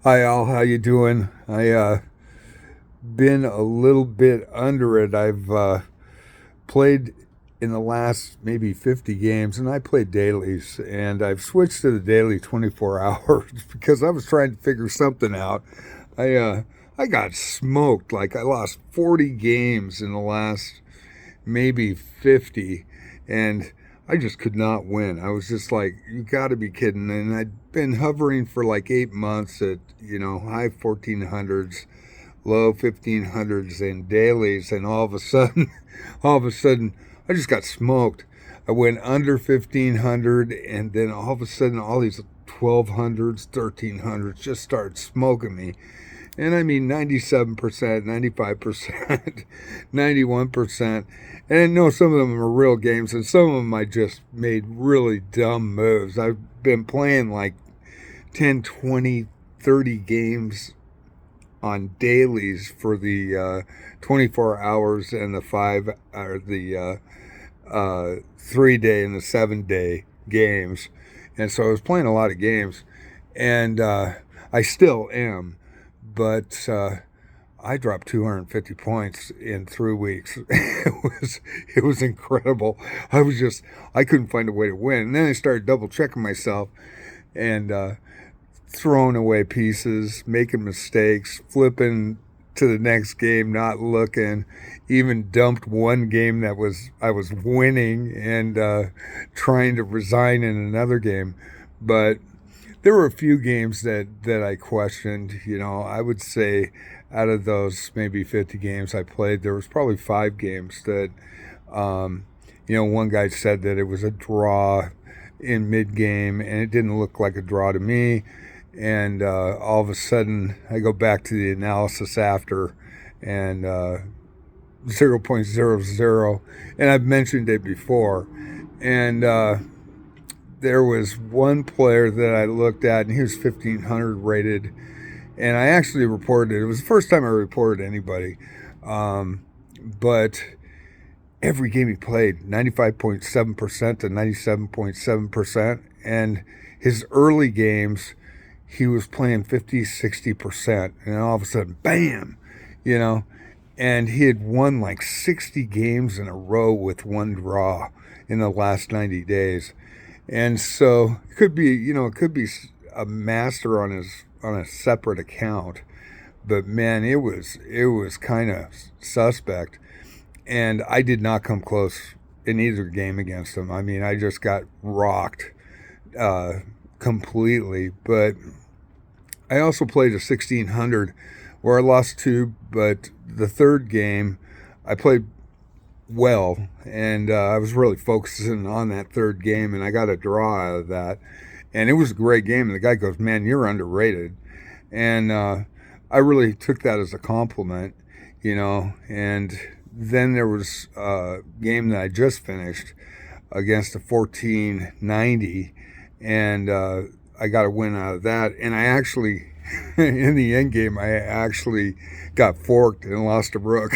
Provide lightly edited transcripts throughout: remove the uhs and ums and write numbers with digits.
Hi Al, how you doing? I been a little bit under it. I've played in the last maybe 50 games, and I play dailies, and I've switched to the daily 24 hours because I was trying to figure something out. I uh, I got smoked. Like I lost 40 games in the last maybe 50, and I just could not win. I was just like, you got to be kidding. And I'd been hovering for like 8 months at, high 1400s, low 1500s in dailies. And all of a sudden, all of a sudden, I just got smoked. I went under 1500, and then all of a sudden, all these 1200s, 1300s just started smoking me. And I mean 97%, 95%, 91%. And no, some of them are real games, and some of them I just made really dumb moves. I've been playing like 10, 20, 30 games on dailies for the 24 hours and the 3 day and the 7 day games. And so I was playing a lot of games, and I still am, but I dropped 250 points in 3 weeks. It was incredible. I couldn't find a way to win. And then I started double checking myself and throwing away pieces, making mistakes, flipping to the next game, not looking. Even dumped one game that I was winning and trying to resign in another game. But there were a few games that I questioned. I would say out of those maybe 50 games I played, there was probably 5 games that, um, one guy said that it was a draw in mid game, and it didn't look like a draw to me. And all of a sudden, I go back to the analysis after, and 0.00, and I've mentioned it before. And there was one player that I looked at, and he was 1500 rated, and I actually reported it. It was the first time I reported anybody, but every game he played, 95.7% to 97.7%, and his early games, he was playing 50, 60%, and all of a sudden, bam, you know, and he had won like 60 games in a row with one draw in the last 90 days. And so it could be a master on a separate account, but man, it was kind of suspect, and I did not come close in either game against him. I mean, I just got rocked uh, completely. But I also played a 1600 where I lost two, but the third game I played well, and I was really focusing on that third game, and I got a draw out of that, and it was a great game. And the guy goes, "Man, you're underrated," and I really took that as a compliment. And then there was a game that I just finished against a 1490, and I got a win out of that. And I actually, in the end game, I actually got forked and lost a rook.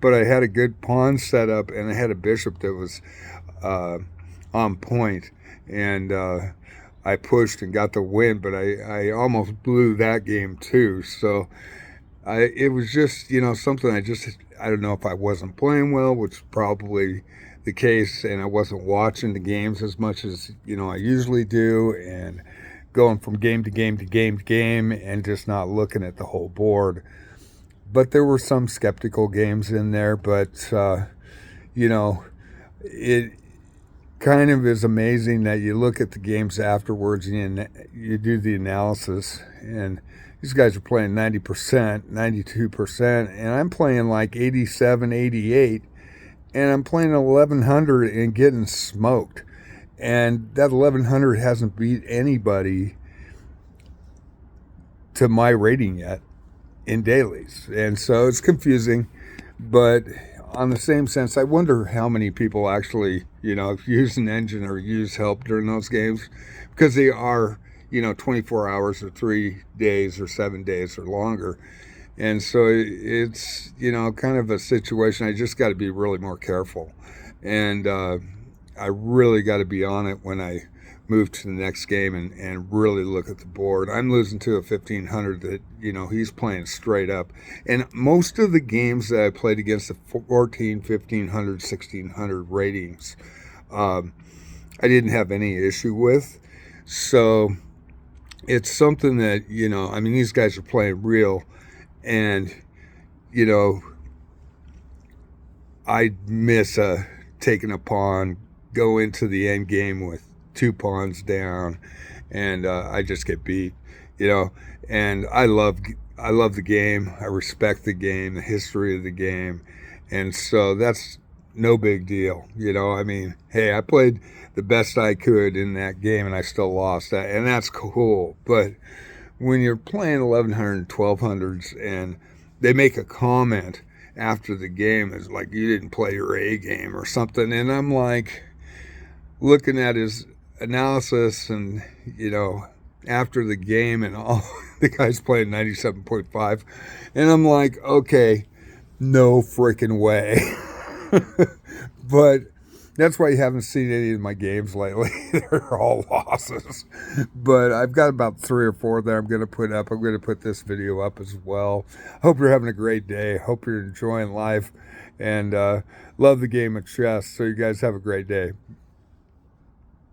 But I had a good pawn set up, and I had a bishop that was uh, on point, and I pushed and got the win. But I almost blew that game too. So it was just something I don't know if I wasn't playing well, which is probably the case, and I wasn't watching the games as much as I usually do, and going from game to game to game to game, and just not looking at the whole board. But there were some skeptical games in there, but you know, it kind of is amazing that you look at the games afterwards and you do the analysis, and these guys are playing 90%, 92%, and I'm playing like 87, 88, and I'm playing 1100 and getting smoked. And that 1100 hasn't beat anybody to my rating yet in dailies. And so it's confusing, but on the same sense, I wonder how many people actually, use an engine or use help during those games, because they are, 24 hours or 3 days or 7 days or longer. And so it's, kind of a situation. I just got to be really more careful. And I really got to be on it when I move to the next game and really look at the board. I'm losing to a 1500 that, he's playing straight up. And most of the games that I played against the 14, 1500, 1600 ratings, I didn't have any issue with. So it's something that, these guys are playing real. And, I miss taking a pawn, go into the end game with 2 pawns down, and I just get beat, And I love the game. I respect the game, the history of the game, and so that's no big deal, Hey, I played the best I could in that game, and I still lost that, and that's cool. But when you're playing 1100, 1200s, and they make a comment after the game is like, you didn't play your A game or something. And I'm like, looking at his analysis and, after the game and all, the guy's playing 97.5. And I'm like, okay, no freaking way. But that's why you haven't seen any of my games lately. They're all losses. But I've got about 3 or 4 that I'm going to put up. I'm going to put this video up as well. Hope you're having a great day. Hope you're enjoying life. And love the game of chess. So you guys have a great day.